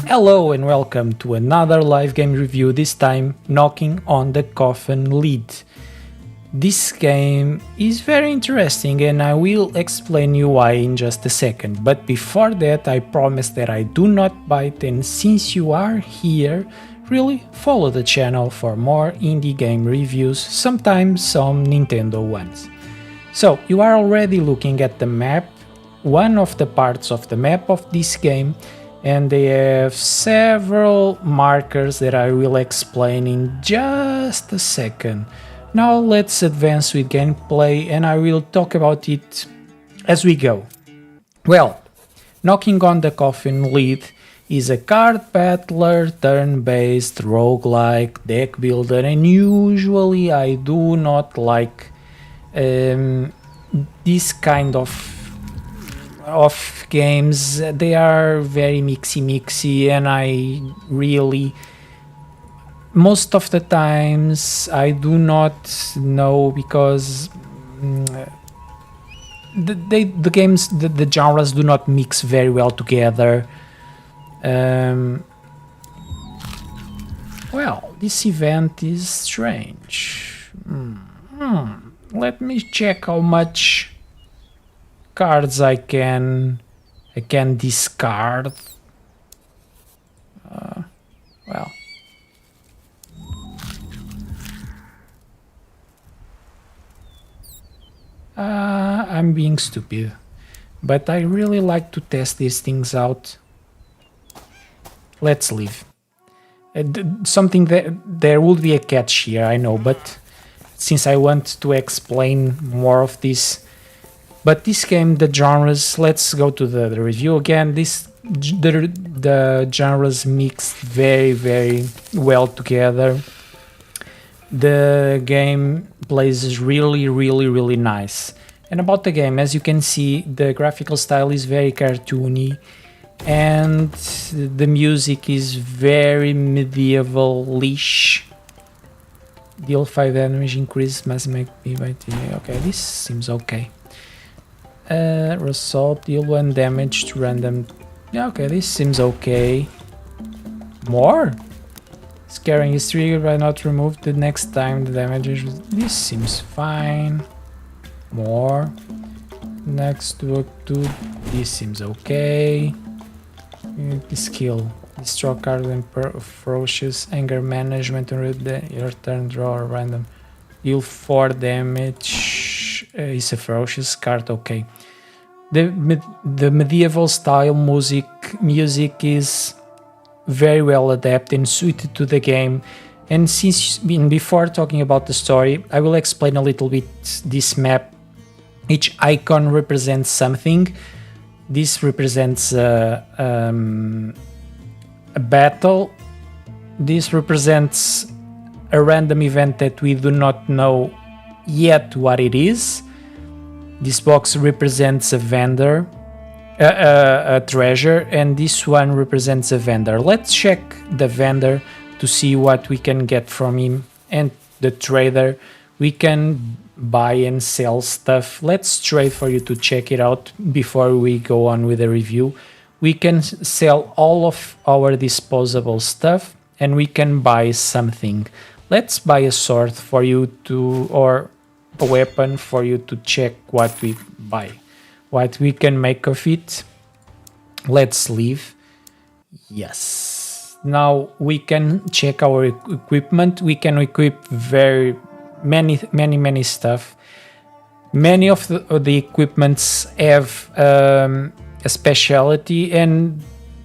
Hello and welcome to another live game review, this time knocking on the Coffin Lid. This game is very interesting and I will explain you why in just a second, but before that I promise that I do not bite, and since you are here, really follow the channel for more indie game reviews, sometimes some Nintendo ones. So you are already looking at the map, one of the parts of the map of this game, and they have several markers that I will explain in just a second. Now let's advance with gameplay and I will talk about it as we go. Well, Knocking on the Coffin Lid is a card battler, turn-based, roguelike, deck builder, and usually I do not like this kind of games. They are very mixy and I really most of the times I do not know, because the games, the genres do not mix very well together. Well, this event is strange. Let me check how much cards I can discard. Well, I'm being stupid, but I really like to test these things out. Let's leave. Something that there would be a catch here, I know, but since I want to explain more of this. But this game, the genres, let's go to the review again. The genres mix very well together. The game plays really nice. And about the game, as you can see, the graphical style is very cartoony and the music is very medieval-ish. Deal 5 damage, increase mass by okay, this seems okay. Assault, deal 1 damage to random. Yeah, okay, this seems okay. More? Scaring is triggered by not removed the next time the damage is. This seems fine. More. Next to 2. This seems okay. Skill. Destroy card and ferocious anger management on your turn, draw or random. Deal 4 damage. Is a ferocious card, okay. The medieval style music is very well adapted and suited to the game. And since before talking about the story, I will explain a little bit this map. Each icon represents something. This represents a battle. This represents a random event that we do not know yet what it is. This box represents a vendor, a treasure, and this one represents a vendor. Let's check the vendor to see what we can get from him, and the trader. We can buy and sell stuff. Let's trade for you to check it out before we go on with the review. We can sell all of our disposable stuff and we can buy something. Let's buy a sword for you to, or a weapon for you to check what we buy, what we can make of it. Let's leave. Yes. Now we can check our equipment. We can equip very many stuff. Many of the equipments have a specialty, and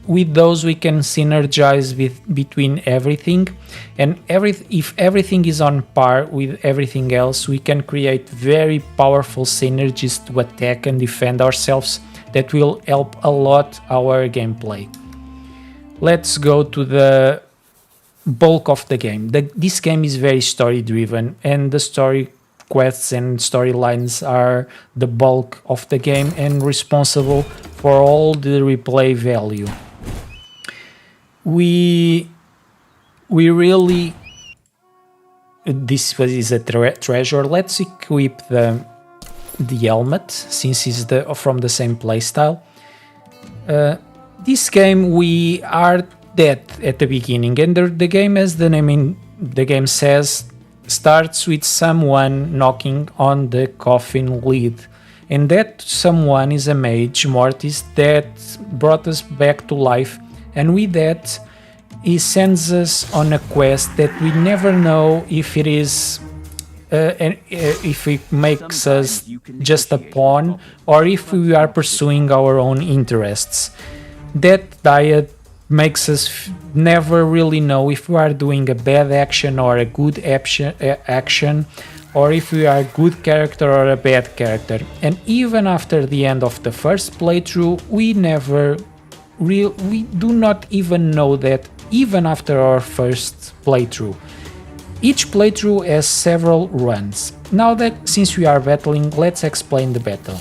with those we can synergize between everything, and if everything is on par with everything else, we can create very powerful synergies to attack and defend ourselves that will help a lot our gameplay. Let's go to the bulk of the game. This game is very story driven, and the story quests and storylines are the bulk of the game and responsible for all the replay value. We really, this is a treasure. Let's equip the helmet, since it's from the same playstyle. This game we are death at the beginning, and the game, as the name in the game says, starts with someone knocking on the coffin lid, and that someone is a mage, Mortis, that brought us back to life, and with that he sends us on a quest that we never know if it is if it makes us just a pawn or if we are pursuing our own interests. That diet makes us never really know if we are doing a bad action or a good action, or if we are a good character or a bad character. And even after the end of the first playthrough, we do not even know that, even after our first playthrough. Each playthrough has several runs. Now that since we are battling, let's explain the battle.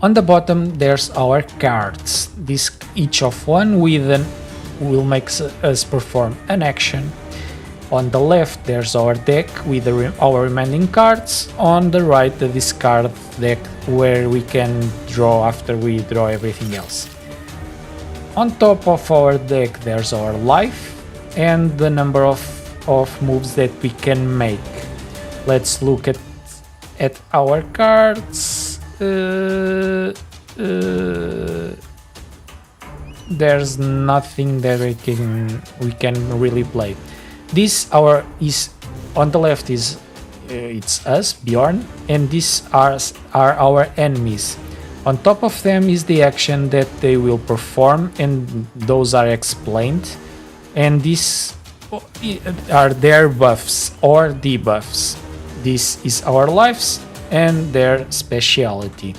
On the bottom there's our cards. Each of one will make us perform an action. On the left there's our deck with our remaining cards. On the right the discard deck where we can draw after we draw everything else. On top of our deck there's our life and the number of moves that we can make. Let's look at our cards. There's nothing that we can really play. This is on the left is it's us, Bjorn, and these are our enemies. On top of them is the action that they will perform, and those are explained, and these are their buffs or debuffs. This is our lives and their speciality.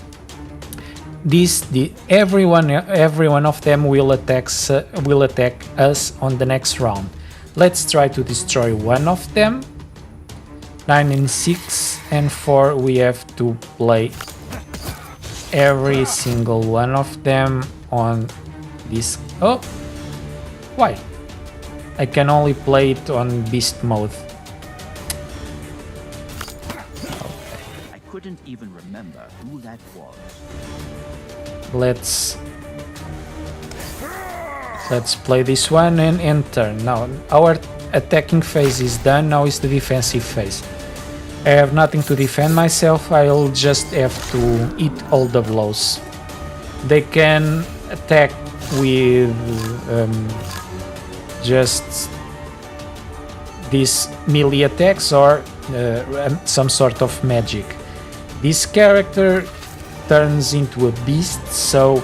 Every one of them will attack us on the next round. Let's try to destroy one of them. 9 and 6 and 4 we have to play every single one of them on this. Oh, why? I can only play it on beast mode. I couldn't even remember who that was. Let's play this one and enter. Now our attacking phase is done. Now is the defensive phase. I have nothing to defend myself. I'll just have to eat all the blows. They can attack with just these melee attacks or some sort of magic. This character turns into a beast, so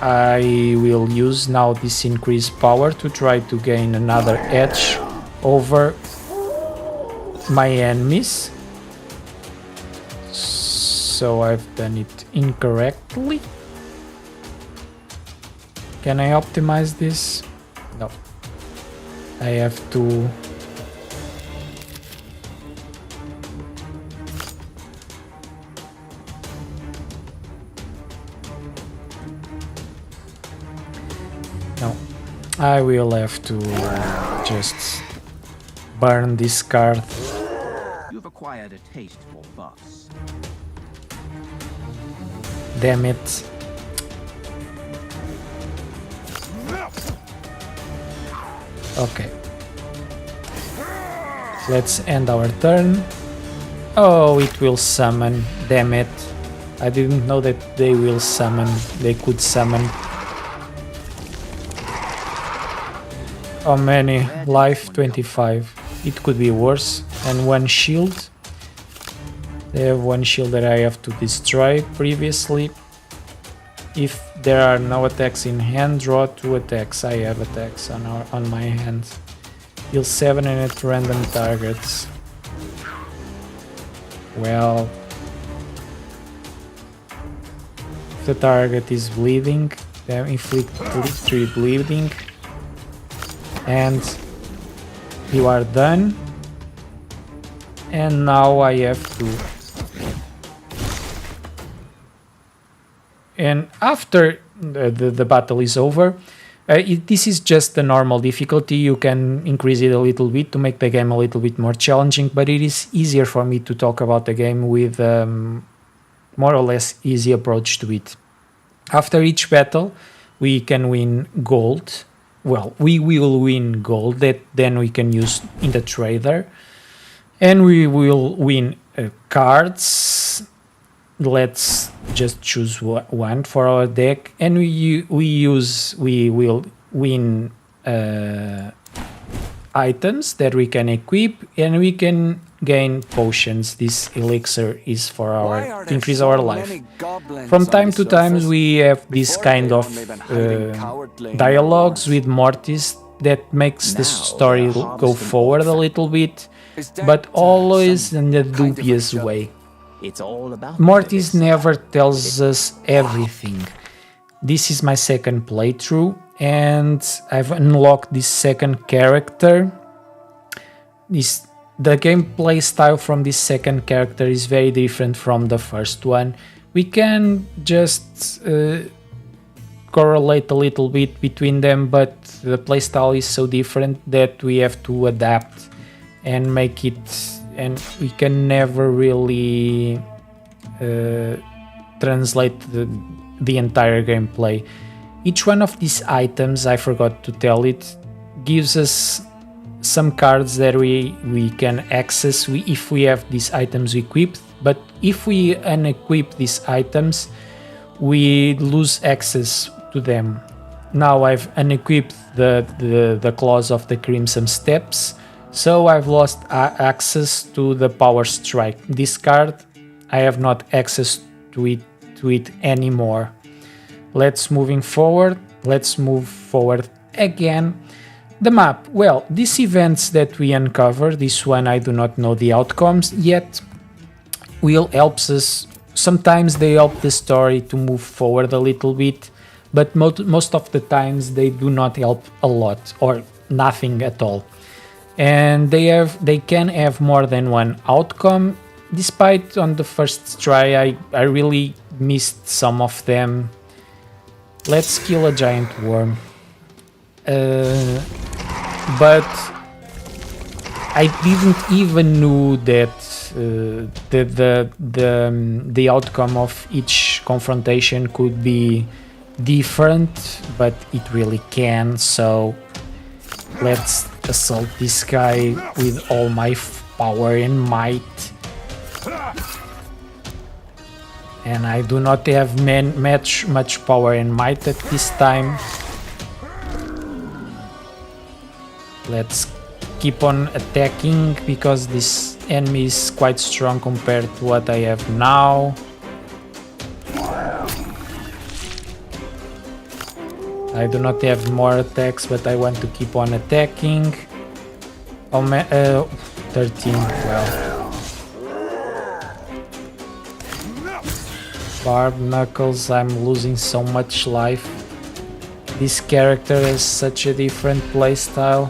I will use now this increased power to try to gain another edge over my enemies. So I've done it incorrectly. Can I optimize this? No. I have to... No. I will have to just burn this card. You've acquired a taste for buffs. Damn it. Okay. Let's end our turn. Oh, it will summon. Damn it. I didn't know that they will summon. They could summon. How many? Life 25. It could be worse. And one shield. They have one shield that I have to destroy previously. If there are no attacks in hand, draw 2 attacks. I have attacks on my hand. Deal 7 and at random targets. Well, if the target is bleeding, then inflict 3 bleeding, and you are done. And now I have to... And after the battle is over, this is just the normal difficulty. You can increase it a little bit to make the game a little bit more challenging, but it is easier for me to talk about the game with more or less easy approach to it. After each battle, we can win gold. well, we will win gold that then we can use in the trader, and we will win cards. Let's just choose one for our deck, and we will win items that we can equip, and we can gain potions. This elixir is for our to increase our life. From time to time we have this kind of dialogues with Mortis that makes the story go forward a little bit, but always in a dubious way. It's all about Mortis never tells us everything. This is my second playthrough, and I've unlocked this second character. The gameplay style from this second character is very different from the first one. We can just correlate a little bit between them, but the playstyle is so different that we have to adapt and make it, and we can never really translate the entire gameplay. Each one of these items, I forgot to tell it, gives us some cards that we can access if we have these items equipped, but if we unequip these items, we lose access to them. Now I've unequipped the claws of the Crimson Steps, so I've lost access to the Power Strike. This card, I have not access to it anymore. Let's move forward again. The map, well, these events that we uncover, this one I do not know the outcomes yet, will help us. Sometimes they help the story to move forward a little bit, but most of the times they do not help a lot or nothing at all. And they can have more than one outcome. Despite on the first try I really missed some of them. Let's kill a giant worm. But I didn't even know that the outcome of each confrontation could be different, but it really can. So let's assault this guy with all my power and might. And I do not have much power and might at this time. Let's keep on attacking because this enemy is quite strong compared to what I have now. I do not have more attacks, but I want to keep on attacking. Oh man, 13, well. Barbed Knuckles, I'm losing so much life. This character has such a different playstyle.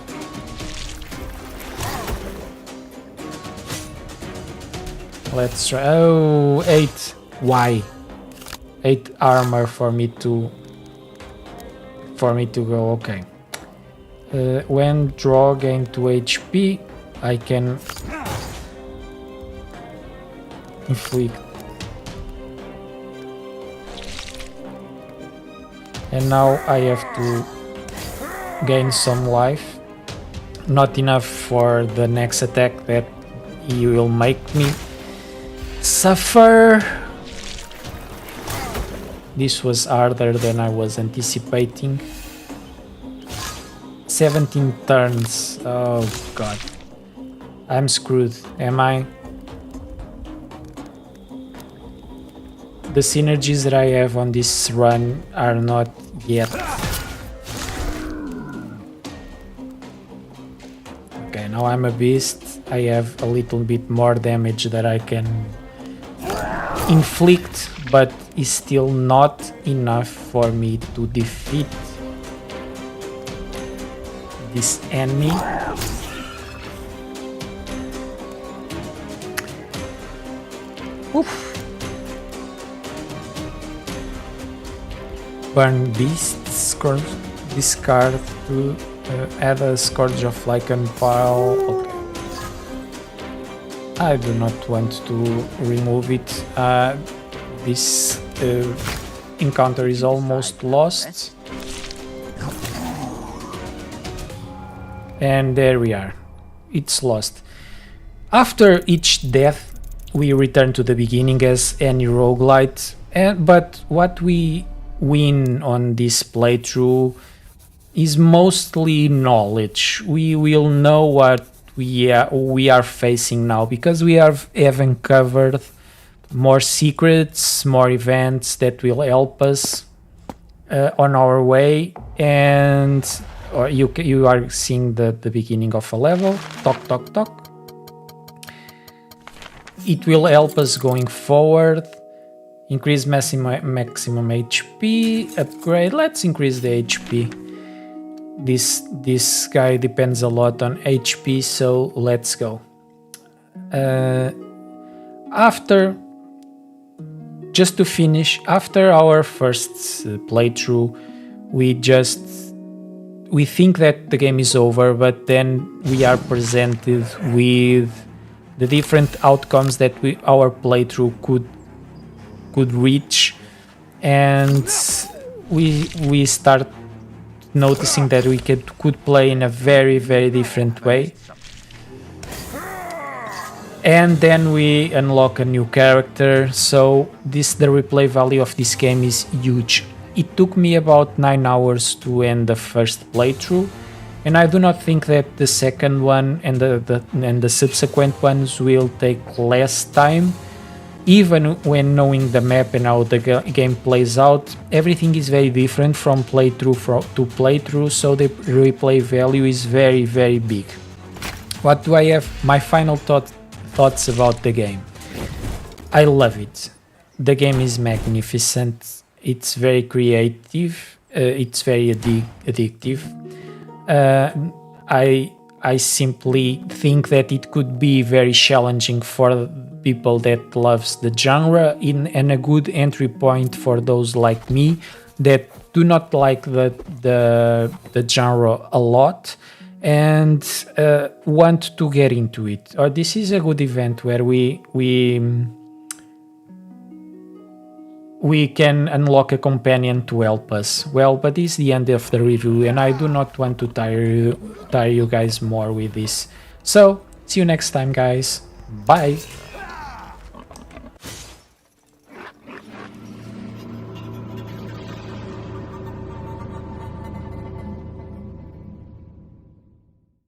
Let's try. Oh, 8. Why? 8 armor for me to go. Okay. When draw gain 2 HP, I can inflict. And now I have to gain some life. Not enough for the next attack that he will make me suffer. This was harder than I was anticipating. 17 turns. Oh god. I'm screwed, am I? The synergies that I have on this run are not yet. Okay, now I'm a beast. I have a little bit more damage that I can inflict, but is still not enough for me to defeat this enemy. Oof. Burn Beast, Scourge, discard to add a Scourge of Lycan pile. Okay. I do not want to remove it. This encounter is almost lost. And there we are. It's lost. After each death, we return to the beginning as any roguelite. But what we win on this playthrough is mostly knowledge. We will know what we are facing now, because we have uncovered more secrets, more events that will help us on our way. And you are seeing the beginning of a level. Talk, talk, talk. It will help us going forward. Increase maximum HP, upgrade. Let's increase the HP. This guy depends a lot on HP, so let's go. Just to finish, after our first playthrough, we think that the game is over, but then we are presented with the different outcomes that our playthrough could reach, and we start noticing that we could play in a very, very different way. And then we unlock a new character, so the replay value of this game is huge. It took me about 9 hours to end the first playthrough, and I do not think that the second one and the subsequent ones will take less time. Even when knowing the map and how the game plays out, everything is very different from playthrough to playthrough, so the replay value is very, very big. What do I have? My final thoughts about the game. I love it. The game is magnificent. It's very creative. It's very addictive. I simply think that it could be very challenging for people that loves the genre, and a good entry point for those like me that do not like the genre a lot and want to get into it. Or this is a good event where we can unlock a companion to help us. Well, but this is the end of the review, and I do not want to tire you guys more with this. So, see you next time, guys. Bye!